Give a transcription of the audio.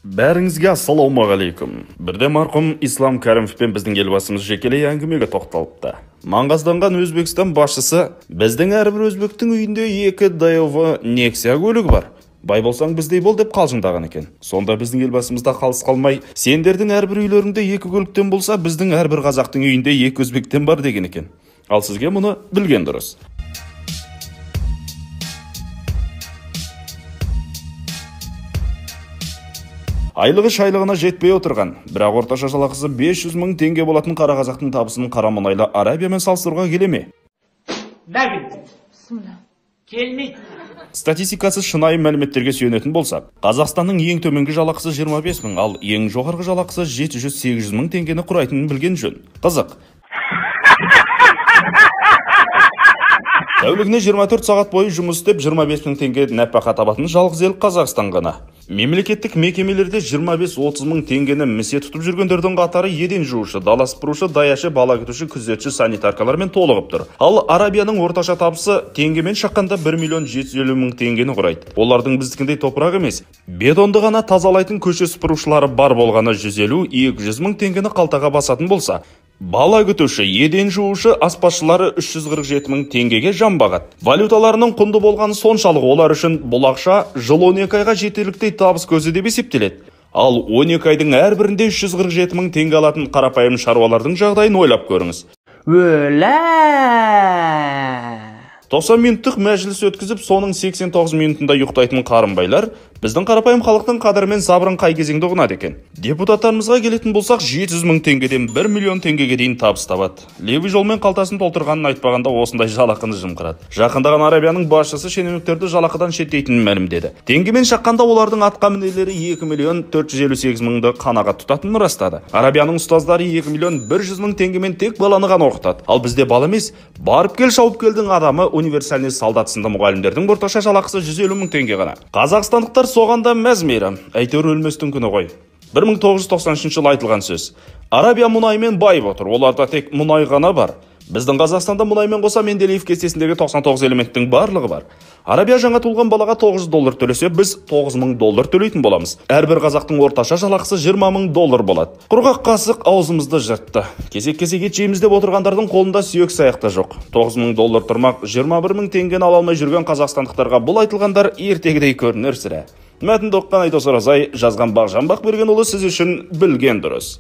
Бәріңізге ассалаумағалейкум. Бірде марқұм Ислам Кәрімов пен біздің елбасымыз жекелей әңгімеге тоқталыпты. Маңғазданған Өзбекстан басшысы, біздің әрбір өзбектің үйінде 2 ДАЕВ Nexia көлігі бар. Бай болсаң біздей бол деп қалжыңдаған екен. Сонда біздің елбасымызда қалыс қалмай, сендердің әрбір үйлеріңде 2 көліктен болса, біздің әрбір қазақтың үйінде 2 өзбектен бар деген екен. Ал сізге мұны білген дұрыс. Айлығы шайлығына жетпей отырған, бірақ орташа жалақысы 500 мың теңге болатын қара қазақтың табысын қара мұнайлы Арабиямен салыстыруға келе ме? Келмейді. Статистикасы шынайы мәліметтерге сүйенетін болса, Қазақстанның ең төменгі жалақысы 25 мың, ал ең жоғарғы жалақысы 700-800 мың теңгені құрайтынын білген жөн. Қызық. Тәулігіне 24 сағат бойы жұмыс істеп 25 мың теңге нәпақа табатын жалғыз ел Қазақстан ғана. Мемлекеттік мекемелерде 25-30 мың теңгені місе тұтып жүргендердің қатары еден жуушы, дала сыпырушы, даяшы, бала күтуші, күзетші, санитаркалармен толығып тұр. Ал Арабияның орташа табысы теңгемен шаққанда 1.750 мың теңгені құрайды. Олардың біздікіндей топырақ емес. Бетонды ғана тазалайтын көше сыпырушылары бар болғаны 150-200 мың теңгені қалтаға басатын болса, бала күтуші, еден жуушы, аспазшылары 347 мың теңгеге жан бағады. Валюталарының құнды болғаны соншалық олар үшін бұл ақша жыл 12 айға жетерліктей табыс көзі деп есептеледі. Ал 12 айдың әрбірінде 347 мың теңге алатын қарапайым шаруалардың жағдайын ойлап көріңіз. 90 минуттық мәжіліс өткізіп, соның 89 минутында ұйықтайтын қарынбайлар біздің қарапайым халықтың қадірі мен сабырын қай кезеңде ұғынады екен. Депутаттарымызға келетін болсақ, 700 мың теңгеден 1 миллион теңгеге дейін табыс табады. Леви жолмен қалтасын толтырғанын айтпағанда осындай жалақыны жымқырады. Жақындаған Арабияның басшысы шенеуніктерді жалақыдан шеттейтінін мәлімдеді. Теңгемен шаққанда олардың атқа мінерлері 2.458 мыңды қанағат тұтатынын растады. Арабияның ұстаздары 2.100 мың теңгемен тек баланы ғана оқытады. Ал бізде бала емес, барып кел шауып келдің адамы универсальный солдат сынды мұғалімдердің орташа жалақысы 150 мың теңге ғана. Қазақстандықтар соғанда мәз мейрам, әйтеуір өлместің күні ғой. 1993 жылы айтылған сөз. Арабия мұнаймен байып отыр, оларда тек мұнай ғана бар. Біздің Қазақстанда мұнаймен қоса Менделеев кестесіндегі 99 элементтің барлығы бар. Арабия жаңа туылған балаға $900 төлесе, біз $9.000 төлейтін боламыз. Әрбір қазақтың орташа жалақысы $20.000 болады. Құрғақ қасық аузымызды жыртты. Кесек-кесек ет жейміз деп отырғандардың қолында сүйек саяқта жоқ. $9.000 тұрмақ 21 мың теңгені ала алмай жүрген қазақстандықтарға бұл айтылғандар ертегідей көрінер сірә. Мәтінді оққан Айдос Оразай, жазған Бағжан Бақбергенұлы сіз үшін білген дұрыс.